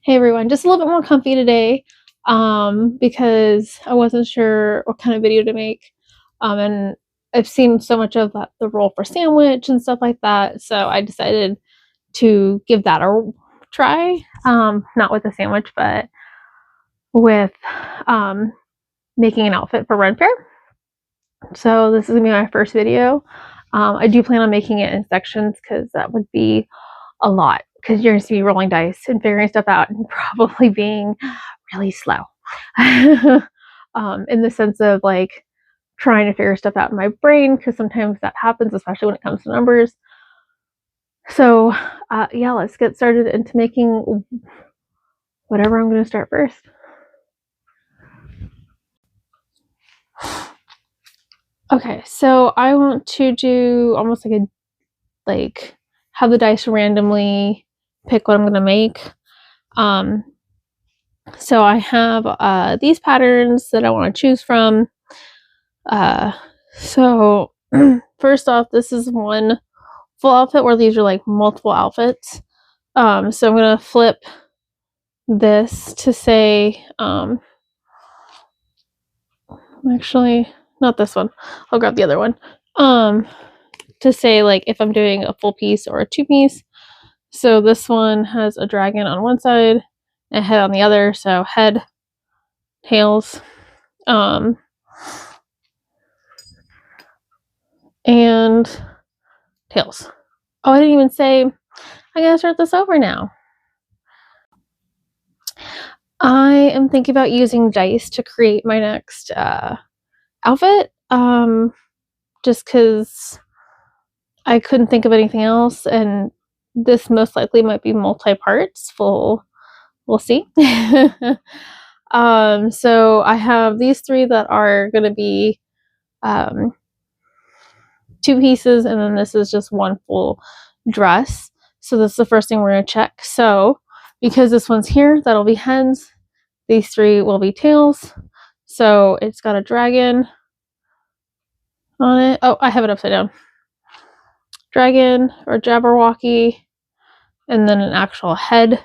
Hey everyone, just a little bit more comfy today because I wasn't sure what kind of video to make. And I've seen so much of the roll for sandwich and stuff like that, so I decided to give that a try. Not with a sandwich, but with making an outfit for Ren Fair. So this is gonna be my first video. I do plan on making it in sections because that would be a lot, because you're going to be rolling dice and figuring stuff out and probably being really slow in the sense of like trying to figure stuff out in my brain, because sometimes that happens, especially when it comes to numbers. So yeah, let's get started into making whatever I'm going to start first. Okay, so I want to do almost like have the dice randomly pick what I'm going to make. So I have these patterns that I want to choose from. So first off, this is one full outfit where these are like multiple outfits. So I'm going to flip this to say, actually, not this one. I'll grab the other one. To say like if I'm doing a full piece or a two piece. So this one has a dragon on one side and a head on the other. So head, tails, and tails. Oh, I didn't even say I gotta start this over now. I am thinking about using dice to create my next outfit, just because I couldn't think of anything else, and this most likely might be multi-parts. We'll see. So I have these three that are going to be two pieces, and then this is just one full dress. So this is the first thing we're going to check. So because this one's here, that'll be heads. These three will be tails. So it's got a dragon on it. Oh, I have it upside down. Dragon or Jabberwocky, and then an actual head.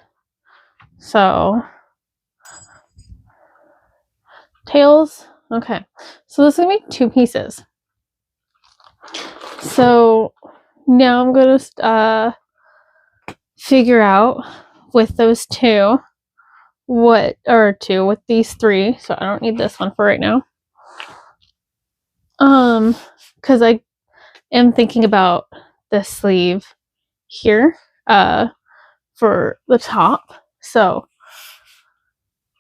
So tails. Okay, so this is gonna be two pieces. So now I'm gonna figure out with those two with these three. So I don't need this one for right now. Because I am thinking about the sleeve here for the top. So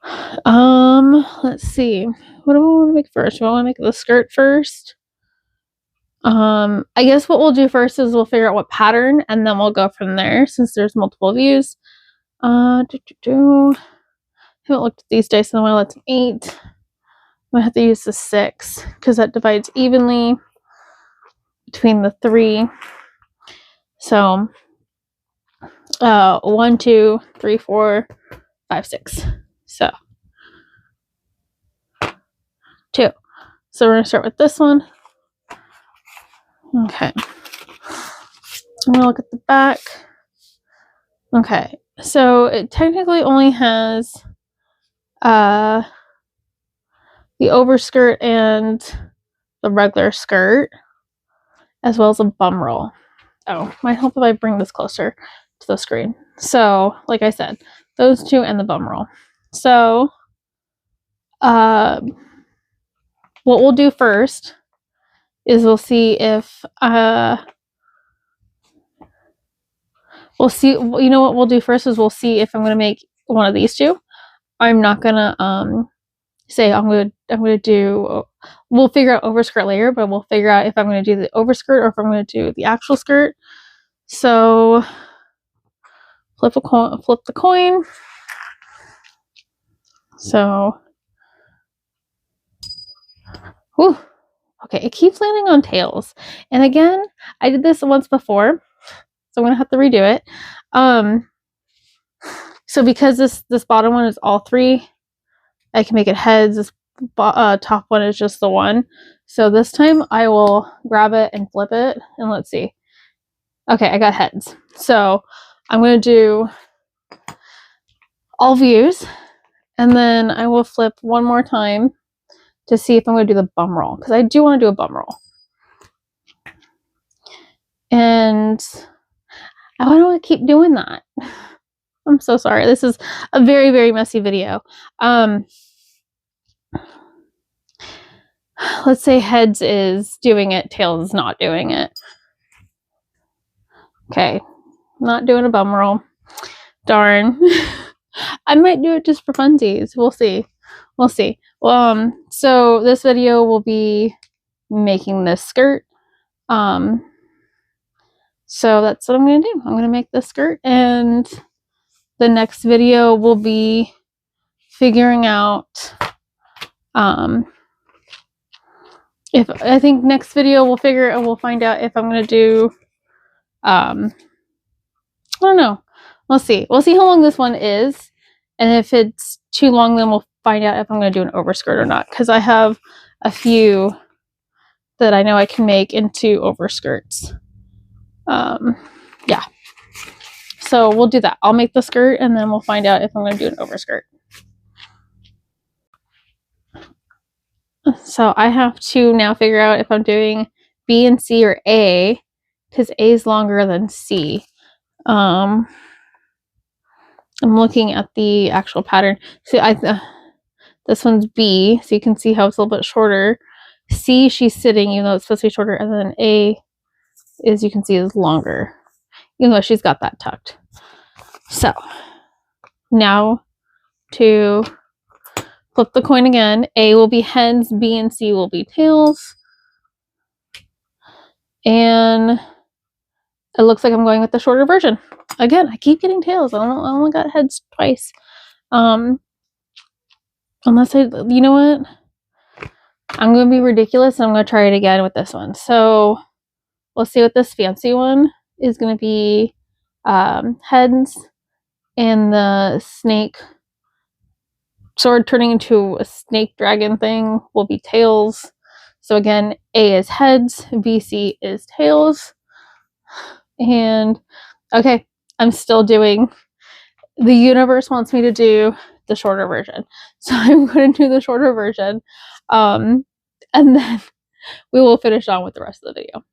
let's see, what do I want to make first? Do I want to make the skirt first? I guess what we'll do first is we'll figure out what pattern, and then we'll go from there, since there's multiple views. Haven't looked at these dice in a while. That's an 8. I'm gonna have to use the 6 because that divides evenly between the 3. So 1, 2, 3, 4, 5, 6. So 2. So we're gonna start with this one. Okay. I'm gonna look at the back. Okay, so it technically only has the overskirt and the regular skirt, as well as a bum roll. Oh, might help if I bring this closer to the screen. So, like I said, those two and the bum roll. So, what we'll do first is we'll see if we'll see. You know what we'll do first is we'll see if I'm gonna make one of these two. I'm not gonna say I'm gonna do. We'll figure out overskirt later, but we'll figure out if I'm gonna do the overskirt or if I'm gonna do the actual skirt. So flip the coin. So, whew, okay, it keeps landing on tails. And again, I did this once before, so I'm gonna have to redo it. So because this bottom one is all 3, I can make it heads. This top one is just the 1. So this time I will grab it and flip it, and let's see. Okay, I got heads. So I'm gonna do all views, and then I will flip one more time to see if I'm going to do the bum roll, because I do want to do a bum roll. And I don't want to keep doing that. I'm so sorry. This is a very, very messy video. Let's say heads is doing it, tails is not doing it. Okay, not doing a bum roll. Darn. I might do it just for funsies. We'll see. We'll see. So this video will be making this skirt. So that's what I'm going to do. I'm going to make this skirt, and the next video will be figuring out, if I think next video we'll find out if I'm going to do, I don't know. We'll see. We'll see how long this one is. And if it's too long, then we'll find out if I'm going to do an overskirt or not. Because I have a few that I know I can make into overskirts. Yeah. So we'll do that. I'll make the skirt, and then we'll find out if I'm going to do an overskirt. So I have to now figure out if I'm doing B and C or A, because A is longer than C. I'm looking at the actual pattern. So this one's B, so you can see how it's a little bit shorter. C, she's sitting, even though it's supposed to be shorter, and then A is, you can see, is longer, even though she's got that tucked. So now to flip the coin again. A will be heads, B and C will be tails. And it looks like I'm going with the shorter version. Again, I keep getting tails. I only got heads twice. Unless you know what? I'm going to be ridiculous, and I'm going to try it again with this one. So we'll see what this fancy one is going to be. Heads, and the snake sword turning into a snake dragon thing will be tails. So again, A is heads, BC is tails. And okay, I'm still doing, the universe wants me to do the shorter version. So I'm going to do the shorter version. And then we will finish on with the rest of the video.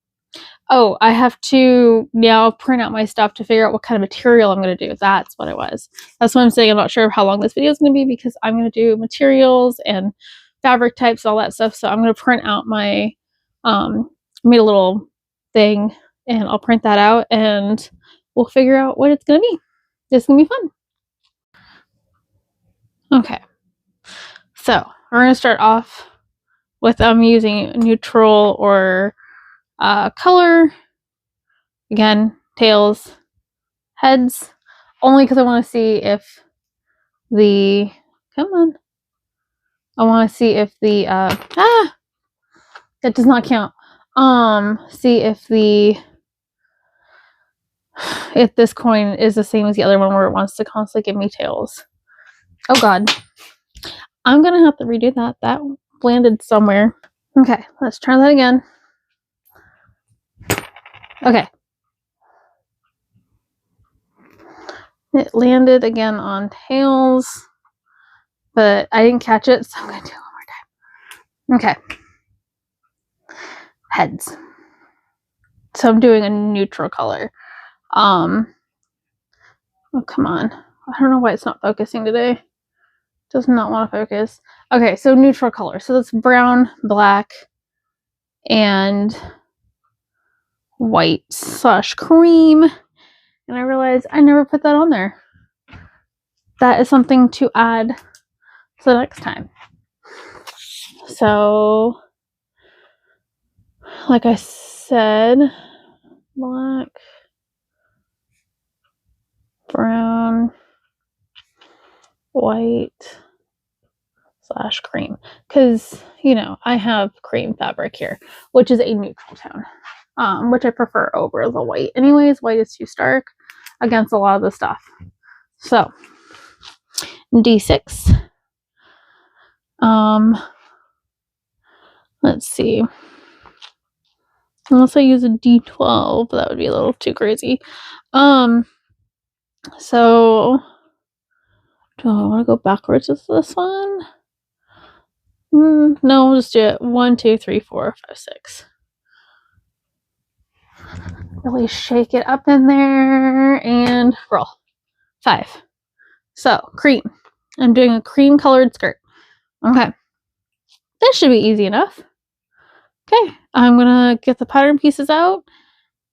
Oh, I have to now print out my stuff to figure out what kind of material I'm going to do. That's what it was. That's what I'm saying. I'm not sure how long this video is going to be, because I'm going to do materials and fabric types, all that stuff. So I'm going to print out my, made a little thing, and I'll print that out, and we'll figure out what it's going to be. It's going to be fun. Okay. So we're going to start off with using neutral or color. Again, tails, heads, only because I want to see if the, come on, I want to see if the, that does not count. See if this coin is the same as the other one, where it wants to constantly give me tails. Oh God, I'm gonna have to redo that. That landed somewhere. Okay, let's try that again. Okay. It landed again on tails, but I didn't catch it, so I'm going to do it one more time. Okay. Heads. So I'm doing a neutral color. Oh, come on. I don't know why it's not focusing today. It does not want to focus. Okay, so neutral color. So that's brown, black, and white / cream. And I realized I never put that on there. That is something to add to the next time. So, like I said, black, brown, white / cream. Because, you know, I have cream fabric here, which is a neutral tone, which I prefer over the white. Anyways, white is too stark against a lot of the stuff. So, D6. Let's see. Unless I use a D12, that would be a little too crazy. So So I want to go backwards with this one. No, we'll just do it 1, 2, 3, 4, 5, 6. Really shake it up in there and roll. 5. So cream. I'm doing a cream colored skirt. Okay. That should be easy enough. Okay, I'm gonna get the pattern pieces out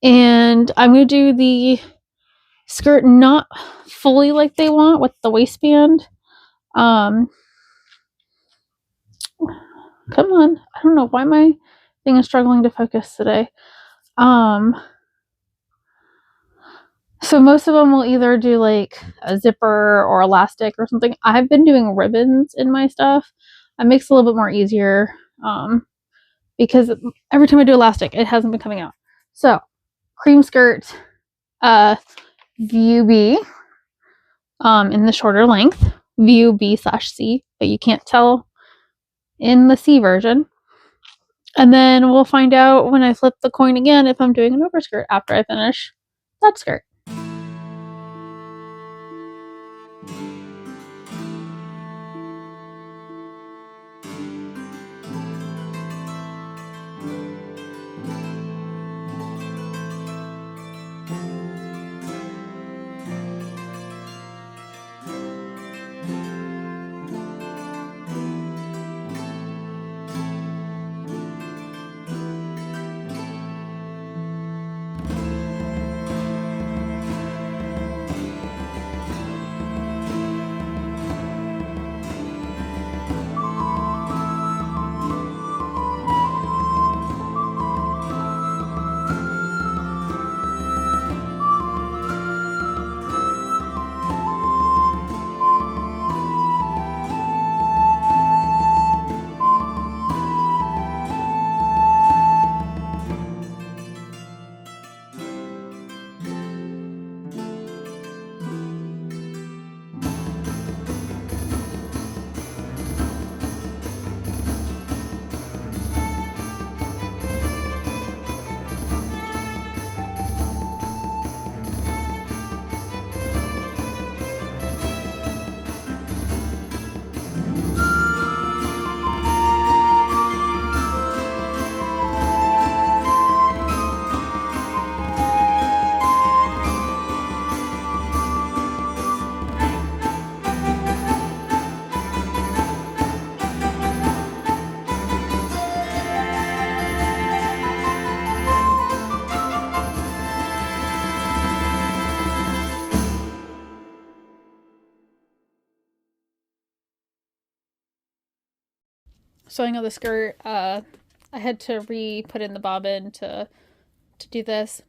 and I'm gonna do the skirt not fully like they want with the waistband. Come on. I don't know why my thing is struggling to focus today. So most of them will either do like a zipper or elastic or something. I've been doing ribbons in my stuff. It makes it a little bit more easier because every time I do elastic, it hasn't been coming out. So cream skirt, view B in the shorter length, view B/C, but you can't tell in the C version. And then we'll find out when I flip the coin again if I'm doing an overskirt after I finish that skirt. Sewing on the skirt, I had to put in the bobbin to do this.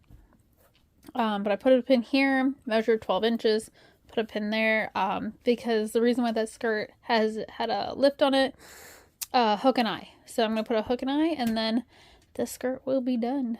But I put a pin here, measured 12 inches, put a pin there, because the reason why that skirt had a lift on it, hook and eye. So I'm going to put a hook and eye, and then the skirt will be done.